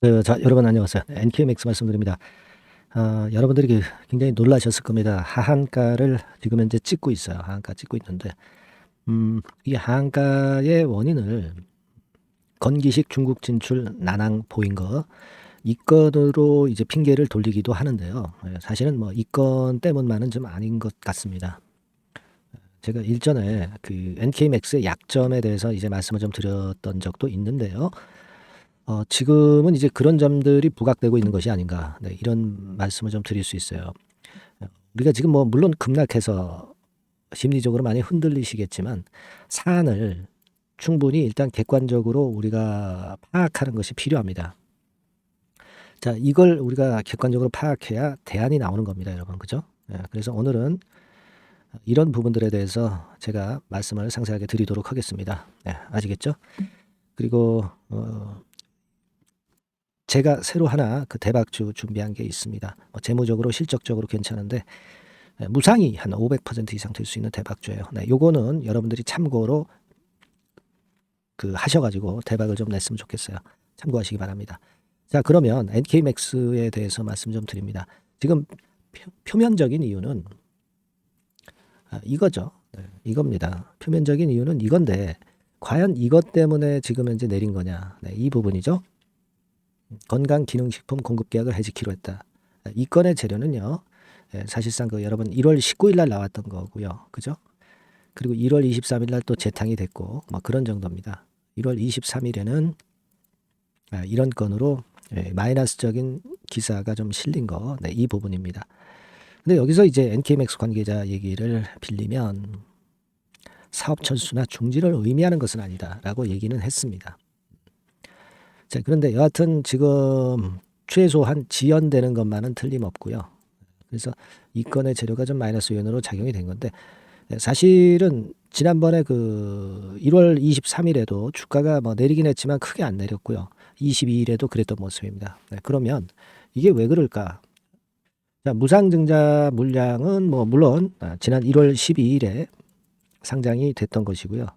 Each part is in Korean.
여러분 안녕하세요. NKMX 말씀드립니다. 여러분들이 굉장히 놀라셨을 겁니다. 하한가를 지금 현재 찍고 있어요. 하한가 찍고 있는데, 이 하한가의 원인을 건기식 중국 진출 난항 보인 거, 이 건으로 이제 핑계를 돌리기도 하는데요. 사실은 뭐 이 건 때문만은 좀 아닌 것 같습니다. 제가 일전에 그 NKMX의 약점에 대해서 이제 말씀을 좀 드렸던 적도 있는데요. 지금은 이제 그런 점들이 부각되고 있는 것이 아닌가. 네, 이런 말씀을 좀 드릴 수 있어요. 우리가 지금 뭐 물론 급락해서 심리적으로 많이 흔들리시겠지만 사안을 충분히 일단 객관적으로 우리가 파악하는 것이 필요합니다. 자, 이걸 우리가 객관적으로 파악해야 대안이 나오는 겁니다, 여러분. 그죠? 그래서 오늘은 이런 부분들에 대해서 제가 말씀을 상세하게 드리도록 하겠습니다. 아시겠죠? 그리고 제가 새로 하나 그 대박주 준비한 게 있습니다. 재무적으로 실적적으로 괜찮은데 무상이 한 500% 이상 될 수 있는 대박주예요. 네, 요거는 여러분들이 참고로 그 하셔가지고 대박을 좀 냈으면 좋겠어요. 참고하시기 바랍니다. 자, 그러면 NKMX에 대해서 말씀 좀 드립니다. 지금 표면적인 이유는 이거죠. 네, 이겁니다. 표면적인 이유는 이건데 과연 이것 때문에 지금 현재 내린 거냐? 네, 이 부분이죠. 건강기능식품 공급계약을 해지키로 했다. 이 건의 재료는요. 사실상 그 여러분 1월 19일 날 나왔던 거고요. 그죠? 그리고 1월 23일 날 또 재탕이 됐고 뭐 그런 정도입니다. 1월 23일에는 이런 건으로 마이너스적인 기사가 좀 실린 거, 네, 이 부분입니다. 근데 여기서 이제 NKMX 관계자 얘기를 빌리면 사업 철수나 중지를 의미하는 것은 아니다라고 얘기는 했습니다. 자, 그런데 여하튼 지금 최소한 지연되는 것만은 틀림없고요. 그래서 이 건의 재료가 좀 마이너스 요인으로 작용이 된 건데 사실은 지난번에 그 1월 23일에도 주가가 뭐 내리긴 했지만 크게 안 내렸고요. 22일에도 그랬던 모습입니다. 그러면 이게 왜 그럴까? 자, 무상증자 물량은 뭐 물론 지난 1월 12일에 상장이 됐던 것이고요.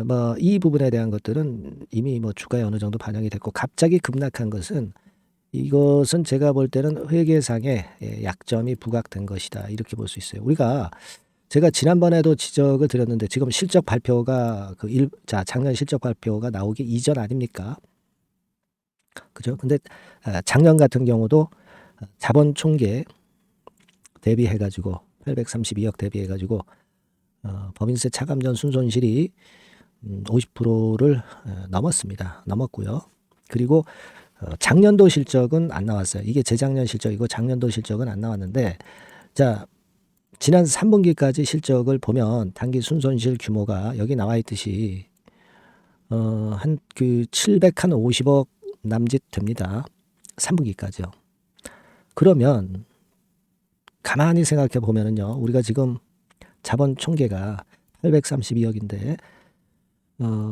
뭐 이 부분에 대한 것들은 이미 뭐 주가에 어느 정도 반영이 됐고 갑자기 급락한 것은 이것은 제가 볼 때는 회계상의 약점이 부각된 것이다. 이렇게 볼 수 있어요. 제가 지난번에도 지적을 드렸는데 지금 실적 발표가 작년 실적 발표가 나오기 이전 아닙니까? 그죠? 근데 작년 같은 경우도 자본 총계 대비해 가지고 832억 대비해 가지고 법인세 차감전 순손실이 50%를 넘었습니다. 넘었고요. 그리고 작년도 실적은 안 나왔어요. 이게 재작년 실적이고 작년도 실적은 안 나왔는데 자, 지난 3분기까지 실적을 보면 단기 순손실 규모가 여기 나와 있듯이 한 그 750억 남짓 됩니다. 3분기까지요. 그러면 가만히 생각해 보면은요. 우리가 지금 자본 총계가 832억인데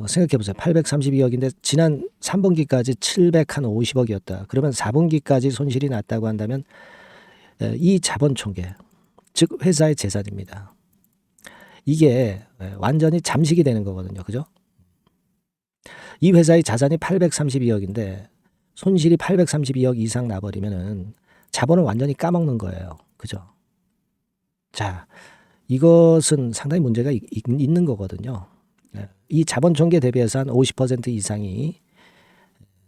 생각해 보세요. 832억인데 지난 3분기까지 750억이었다. 그러면 4분기까지 손실이 났다고 한다면 이 자본 총계, 즉 회사의 재산입니다. 이게 완전히 잠식이 되는 거거든요. 그죠? 이 회사의 자산이 832억인데 손실이 832억 이상 나버리면은 자본을 완전히 까먹는 거예요. 그죠? 자, 이것은 상당히 문제가 있는 거거든요. 이 자본 총계 대비해서 한 50% 이상이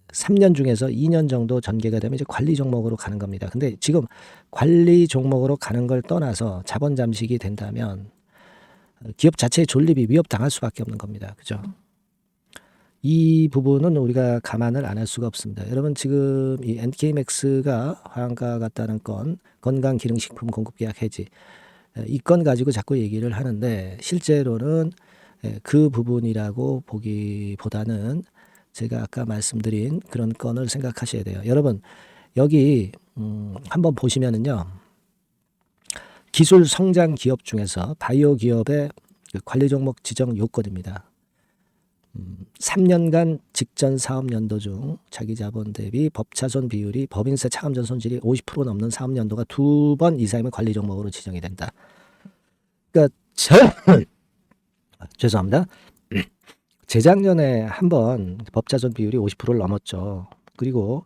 3년 중에서 2년 정도 전개가 되면 이제 관리 종목으로 가는 겁니다. 근데 지금 관리 종목으로 가는 걸 떠나서 자본 잠식이 된다면 기업 자체의 존립이 위협당할 수밖에 없는 겁니다. 그죠? 이 부분은 우리가 감안을 안 할 수가 없습니다. 여러분 지금 이 NKMX가 화양가 같다는 건 건강기능식품 공급계약 해지 이 건 가지고 자꾸 얘기를 하는데 실제로는 그 부분이라고 보기보다는 제가 아까 말씀드린 그런 건을 생각하셔야 돼요. 여러분 여기 한번 보시면은요. 기술 성장 기업 중에서 바이오 기업의 관리 종목 지정 요건입니다. 3년간 직전 사업 연도 중 자기 자본 대비 법차손 비율이 법인세 차감전 손실이 50% 넘는 사업 연도가 2번 이상이면 관리 종목으로 지정이 된다. 그러니까 죄송합니다. 재작년에 한번 법차손 비율이 50%를 넘었죠. 그리고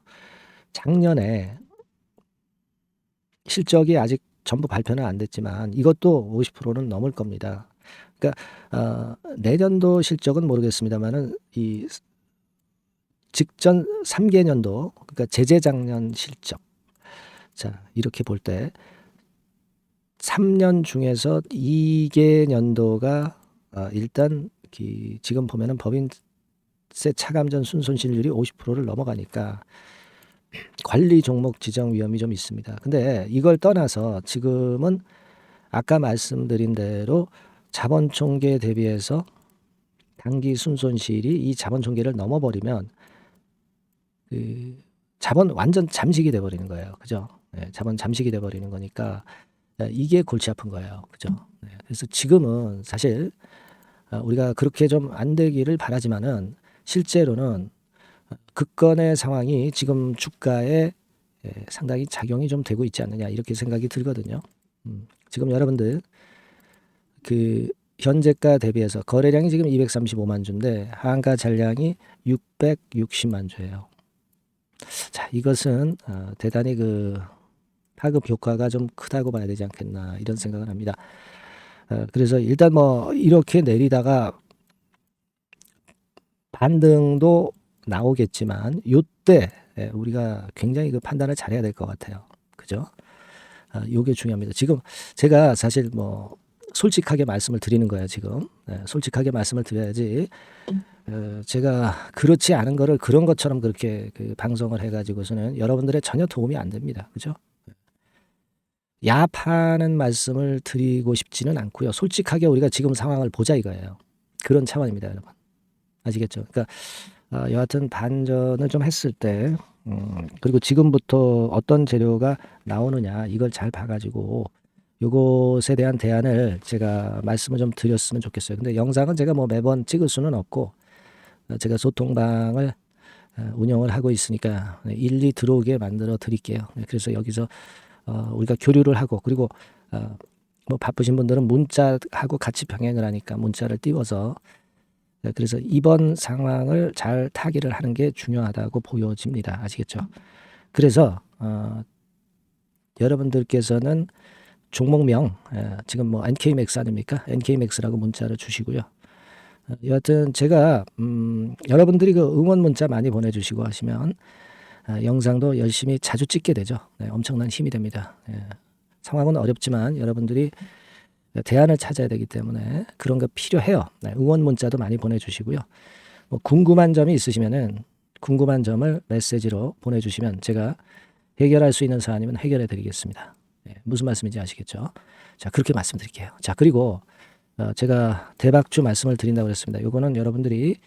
작년에 실적이 아직 전부 발표는 안 됐지만 이것도 50%는 넘을 겁니다. 그러니까 내년도 실적은 모르겠습니다만은 이 직전 3개년도, 그러니까 재재작년 실적, 자 이렇게 볼 때 3년 중에서 2개년도가 일단 지금 보면은 법인세 차감전 순손실률이 50%를 넘어가니까 관리 종목 지정 위험이 좀 있습니다. 근데 이걸 떠나서 지금은 아까 말씀드린 대로 자본 총계 대비해서 당기 순손실이 이 자본 총계를 넘어버리면 그 자본 완전 잠식이 돼 버리는 거예요. 그죠? 네, 자본 잠식이 돼 버리는 거니까 이게 골치 아픈 거예요. 그죠? 네, 그래서 지금은 사실 우리가 그렇게 좀 안 되기를 바라지만은 실제로는 급건의 상황이 지금 주가에 상당히 작용이 좀 되고 있지 않느냐 이렇게 생각이 들거든요. 지금 여러분들 그 현재가 대비해서 거래량이 지금 235만 주인데 한가 잔량이 660만 주예요. 자, 이것은 대단히 그 파급 효과가 좀 크다고 봐야 되지 않겠나 이런 생각을 합니다. 그래서 일단 뭐 이렇게 내리다가 반등도 나오겠지만 요때 우리가 굉장히 그 판단을 잘해야 될 것 같아요. 그죠? 요게 중요합니다. 지금 제가 사실 뭐 솔직하게 말씀을 드리는 거예요. 지금 솔직하게 말씀을 드려야지 제가 그렇지 않은 거를 그런 것처럼 그렇게 그 방송을 해가지고서는 여러분들의 전혀 도움이 안 됩니다. 그죠? 야파는 말씀을 드리고 싶지는 않고요. 솔직하게 우리가 지금 상황을 보자 이거예요. 그런 차원입니다, 여러분. 아시겠죠? 그러니까 여하튼 반전을 좀 했을 때 그리고 지금부터 어떤 재료가 나오느냐 이걸 잘 봐가지고 요것에 대한 대안을 제가 말씀을 좀 드렸으면 좋겠어요. 근데 영상은 제가 뭐 매번 찍을 수는 없고 제가 소통방을 운영을 하고 있으니까 일리 들어오게 만들어 드릴게요. 그래서 여기서 우리가 교류를 하고 그리고 뭐 바쁘신 분들은 문자하고 같이 병행을 하니까 문자를 띄워서 그래서 이번 상황을 잘 타개를 하는 게 중요하다고 보여집니다. 아시겠죠? 그래서 여러분들께서는 종목명 지금 뭐 NK맥스 아닙니까? NK맥스라고 문자를 주시고요. 여하튼 제가 여러분들이 그 응원 문자 많이 보내주시고 하시면 영상도 열심히 자주 찍게 되죠. 네, 엄청난 힘이 됩니다. 상황은 어렵지만 여러분들이 대안을 찾아야 되기 때문에 그런 거 필요해요. 네, 응원 문자도 많이 보내주시고요. 뭐 궁금한 점이 있으시면은 궁금한 점을 메시지로 보내주시면 제가 해결할 수 있는 사안이면 해결해 드리겠습니다. 네, 무슨 말씀인지 아시겠죠? 자, 그렇게 말씀드릴게요. 자, 그리고 제가 대박주 말씀을 드린다고 그랬습니다. 요거는 여러분들이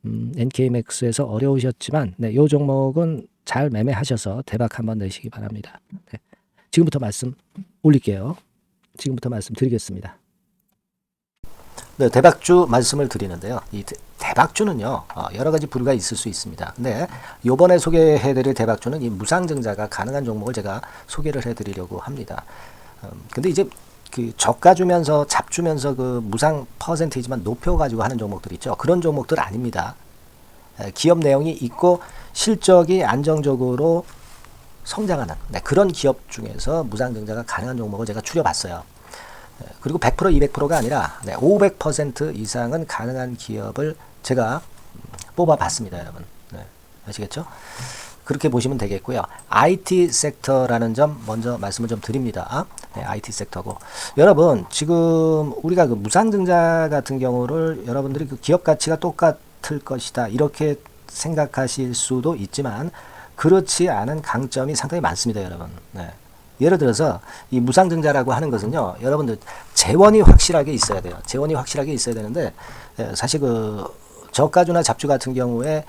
NK맥스에서 어려우셨지만 네, 요 종목은 잘 매매하셔서 대박 한번 내시기 바랍니다. 네, 지금부터 말씀 올릴게요. 지금부터 말씀드리겠습니다. 네, 대박주 말씀을 드리는데요. 이 대박주는요 여러 가지 부류가 있을 수 있습니다. 근데 요번에 소개해드릴 대박주는 이 무상증자가 가능한 종목을 제가 소개를 해드리려고 합니다. 근데 이제 그 저가 주면서 잡주면서 그 무상 퍼센테이지만 높여가지고 하는 종목들 있죠. 그런 종목들 아닙니다. 기업 내용이 있고 실적이 안정적으로 성장하는 그런 기업 중에서 무상증자가 가능한 종목을 제가 추려봤어요. 그리고 100% 200%가 아니라 500% 이상은 가능한 기업을 제가 뽑아봤습니다, 여러분. 네, 아시겠죠? 그렇게 보시면 되겠고요. IT 섹터라는 점 먼저 말씀을 좀 드립니다. 네, IT 섹터고 여러분 지금 우리가 그 무상증자 같은 경우를 여러분들이 그 기업 가치가 똑같을 것이다 이렇게 생각하실 수도 있지만 그렇지 않은 강점이 상당히 많습니다, 여러분. 네. 예를 들어서 이 무상증자라고 하는 것은요, 여러분들 재원이 확실하게 있어야 돼요. 재원이 확실하게 있어야 되는데 사실 그 저가주나 잡주 같은 경우에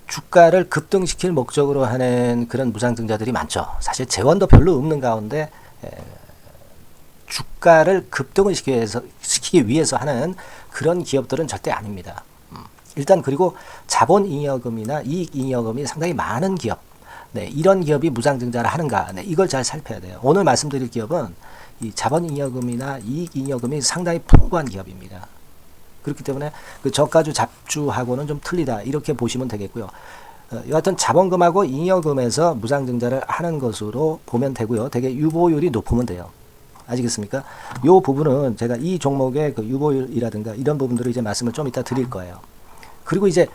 주가를 급등시킬 목적으로 하는 그런 무상증자들이 많죠. 사실 재원도 별로 없는 가운데 주가를 급등을 시키기 위해서 하는 그런 기업들은 절대 아닙니다. 일단 그리고 자본잉여금이나 이익잉여금이 상당히 많은 기업, 네, 이런 기업이 무상증자를 하는가, 네, 이걸 잘 살펴야 돼요. 오늘 말씀드릴 기업은 이 자본잉여금이나 이익잉여금이 상당히 풍부한 기업입니다. 그렇기 때문에 그 저가주 잡주하고는 좀 틀리다 이렇게 보시면 되겠고요. 여하튼 자본금하고 잉여금에서 무상증자를 하는 것으로 보면 되고요. 되게 유보율이 높으면 돼요. 아시겠습니까? 요 부분은 제가 이 종목의 그 유보율이라든가 이런 부분들을 이제 말씀을 좀 이따 드릴 거예요. 그리고 이제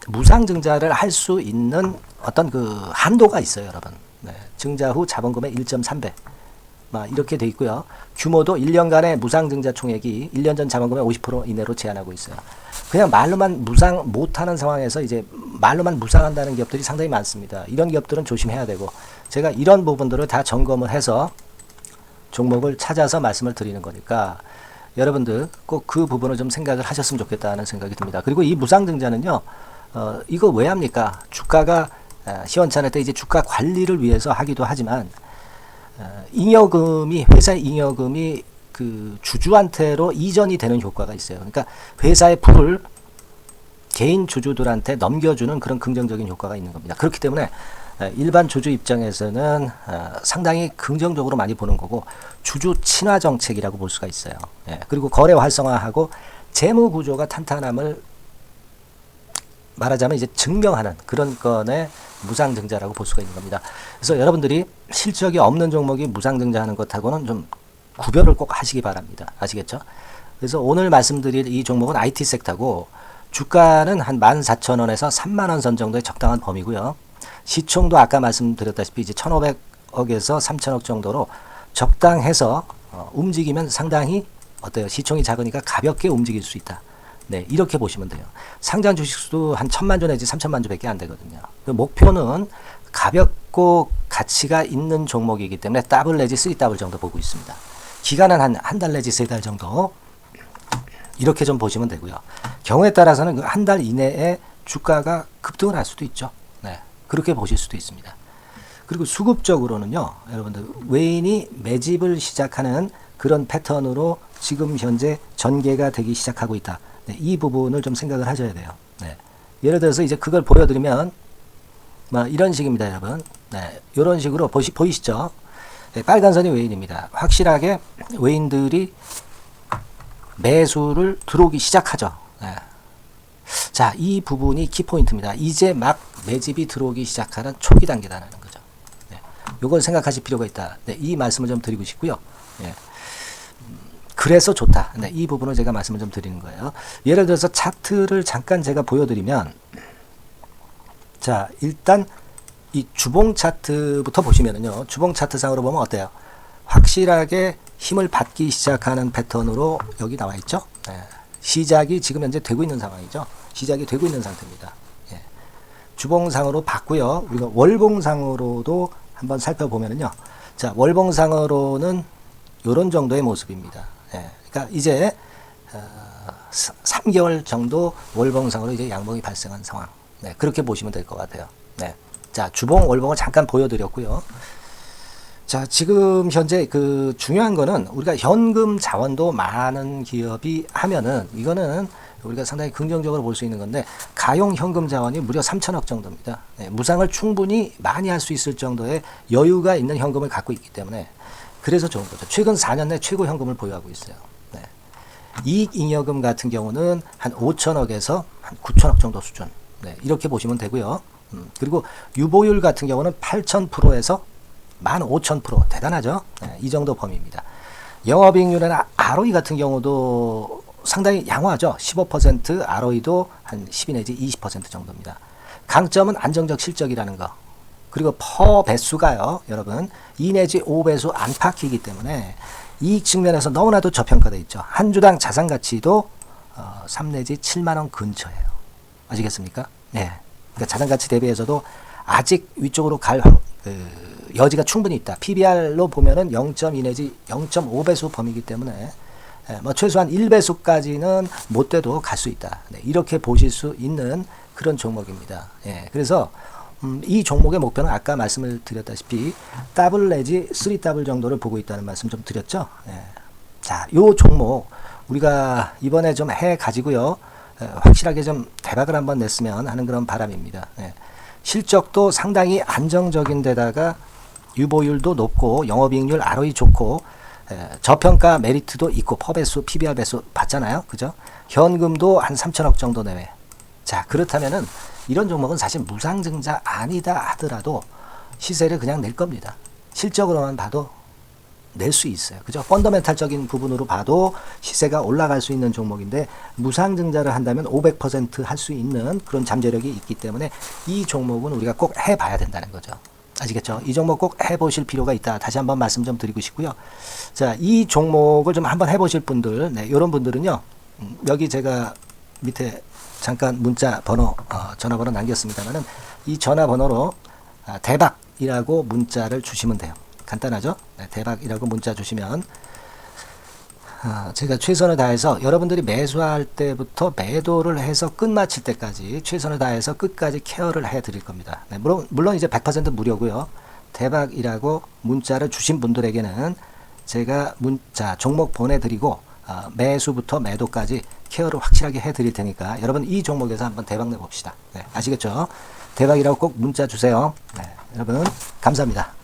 무상증자를 할 수 있는 어떤 그 한도가 있어요, 여러분. 네. 증자 후 자본금의 1.3배. 이렇게 돼 있고요. 규모도 1년간의 무상증자 총액이 1년 전 자본금의 50% 이내로 제한하고 있어요. 그냥 말로만 무상 못하는 상황에서 이제 말로만 무상한다는 기업들이 상당히 많습니다. 이런 기업들은 조심해야 되고, 제가 이런 부분들을 다 점검을 해서 종목을 찾아서 말씀을 드리는 거니까 여러분들 꼭 그 부분을 좀 생각을 하셨으면 좋겠다는 생각이 듭니다. 그리고 이 무상증자는요, 이거 왜 합니까? 주가가 시원찮을 때 이제 주가 관리를 위해서 하기도 하지만, 잉여금이, 회사의 잉여금이 그 주주한테로 이전이 되는 효과가 있어요. 그러니까 회사의 부를 개인 주주들한테 넘겨주는 그런 긍정적인 효과가 있는 겁니다. 그렇기 때문에 일반 주주 입장에서는 상당히 긍정적으로 많이 보는 거고, 주주 친화 정책이라고 볼 수가 있어요. 그리고 거래 활성화하고 재무 구조가 탄탄함을 말하자면 이제 증명하는 그런 건의 무상증자라고 볼 수가 있는 겁니다. 그래서 여러분들이 실적이 없는 종목이 무상증자하는 것하고는 좀 구별을 꼭 하시기 바랍니다. 아시겠죠? 그래서 오늘 말씀드릴 이 종목은 IT 섹터고, 주가는 한 14,000원에서 30,000원 선 정도의 적당한 범위고요. 시총도 아까 말씀드렸다시피 이제 1,500억에서 3,000억 정도로 적당해서 움직이면 상당히 어때요? 시총이 작으니까 가볍게 움직일 수 있다. 네, 이렇게 보시면 돼요. 상장 주식수도 한 1,000만 주 내지 3,000만 주밖에 안 되거든요. 그 목표는 가볍고 가치가 있는 종목이기 때문에 더블 내지 3더블 정도 보고 있습니다. 기간은 한 달 내지 3달 정도 이렇게 좀 보시면 되고요. 경우에 따라서는 그 한 달 이내에 주가가 급등을 할 수도 있죠. 네, 그렇게 보실 수도 있습니다. 그리고 수급적으로는요, 여러분들 외인이 매집을 시작하는 그런 패턴으로 지금 현재 전개가 되기 시작하고 있다. 네, 이 부분을 좀 생각을 하셔야 돼요. 네. 예를 들어서 이제 그걸 보여드리면 이런 식입니다, 여러분. 네, 이런 식으로 보이시죠? 네, 빨간 선이 외인입니다. 확실하게 외인들이 매수를 들어오기 시작하죠. 네. 자, 이 부분이 키포인트입니다. 이제 막 매집이 들어오기 시작하는 초기 단계라는 거죠. 네, 이걸 생각하실 필요가 있다. 네, 이 말씀을 좀 드리고 싶고요. 네. 그래서 좋다. 네, 이 부분을 제가 말씀을 좀 드리는 거예요. 예를 들어서 차트를 잠깐 제가 보여드리면, 자, 일단 이 주봉 차트부터 보시면은요, 주봉 차트상으로 보면 어때요? 확실하게 힘을 받기 시작하는 패턴으로 여기 나와 있죠. 네. 시작이 지금 현재 되고 있는 상황이죠. 시작이 되고 있는 상태입니다. 예. 주봉상으로 봤고요. 우리가 월봉상으로도 한번 살펴보면은요, 자, 월봉상으로는 이런 정도의 모습입니다. 예. 그러니까 이제 3개월 정도 월봉상으로 이제 양봉이 발생한 상황. 네, 그렇게 보시면 될 것 같아요. 네. 자, 주봉, 월봉을 잠깐 보여드렸고요. 자, 지금 현재 그 중요한 거는 우리가 현금 자원도 많은 기업이 하면은 이거는 우리가 상당히 긍정적으로 볼 수 있는 건데, 가용 현금 자원이 무려 3,000억 정도입니다. 네, 무상을 충분히 많이 할 수 있을 정도의 여유가 있는 현금을 갖고 있기 때문에 그래서 좋은 거죠. 최근 4년 내 최고 현금을 보유하고 있어요. 네. 이익잉여금 같은 경우는 한 5천억에서 한 9천억 정도 수준. 네, 이렇게 보시면 되고요. 그리고 유보율 같은 경우는 8,000%에서 15,000% 대단하죠. 네, 이 정도 범위입니다. 영업이익률이나 ROE 같은 경우도 상당히 양호하죠. 15%, ROE도 한 12 내지 20% 정도입니다. 강점은 안정적 실적이라는 거. 그리고 퍼 배수가요, 여러분 2 내지 5배수 안팎이기 때문에 이익 측면에서 너무나도 저평가되어 있죠. 한 주당 자산 가치도 3 내지 7만 원 근처예요. 아시겠습니까? 네. 그러니까 자산 가치 대비해서도 아직 위쪽으로 갈 여지가 충분히 있다. PBR로 보면은 0.2 내지 0.5배수 범위이기 때문에 최소한 1배수까지는 못 돼도 갈 수 있다. 네, 이렇게 보실 수 있는 그런 종목입니다. 예, 그래서 이 종목의 목표는 아까 말씀을 드렸다시피 더블 내지 3더블 정도를 보고 있다는 말씀 좀 드렸죠. 예. 자, 요 종목 우리가 이번에 좀 해 가지고요, 확실하게 좀 대박을 한번 냈으면 하는 그런 바람입니다. 예. 실적도 상당히 안정적인 데다가 유보율도 높고 영업이익률 ROE 좋고 저평가 메리트도 있고 퍼배수 PBR 배수 봤잖아요. 그죠? 현금도 한 3천억 정도 내외. 자, 그렇다면은 이런 종목은 사실 무상증자 아니다 하더라도 시세를 그냥 낼 겁니다. 실적으로만 봐도 낼 수 있어요. 그죠? 펀더멘탈적인 부분으로 봐도 시세가 올라갈 수 있는 종목인데 무상증자를 한다면 500% 할 수 있는 그런 잠재력이 있기 때문에 이 종목은 우리가 꼭 해봐야 된다는 거죠. 아시겠죠? 이 종목 꼭 해보실 필요가 있다. 다시 한번 말씀 좀 드리고 싶고요. 자, 이 종목을 좀 한번 해보실 분들, 네, 이런 분들은요, 여기 제가 밑에 잠깐 문자 번호, 전화번호 남겼습니다만은 이 전화번호로 대박이라고 문자를 주시면 돼요. 간단하죠? 네, 대박이라고 문자 주시면 제가 최선을 다해서 여러분들이 매수할 때부터 매도를 해서 끝마칠 때까지 최선을 다해서 끝까지 케어를 해 드릴 겁니다. 네, 물론 이제 100% 무료고요. 대박이라고 문자를 주신 분들에게는 제가 문자 종목 보내드리고 매수부터 매도까지 케어를 확실하게 해 드릴 테니까 여러분 이 종목에서 한번 대박 내봅시다. 네, 아시겠죠? 대박이라고 꼭 문자 주세요. 네, 여러분 감사합니다.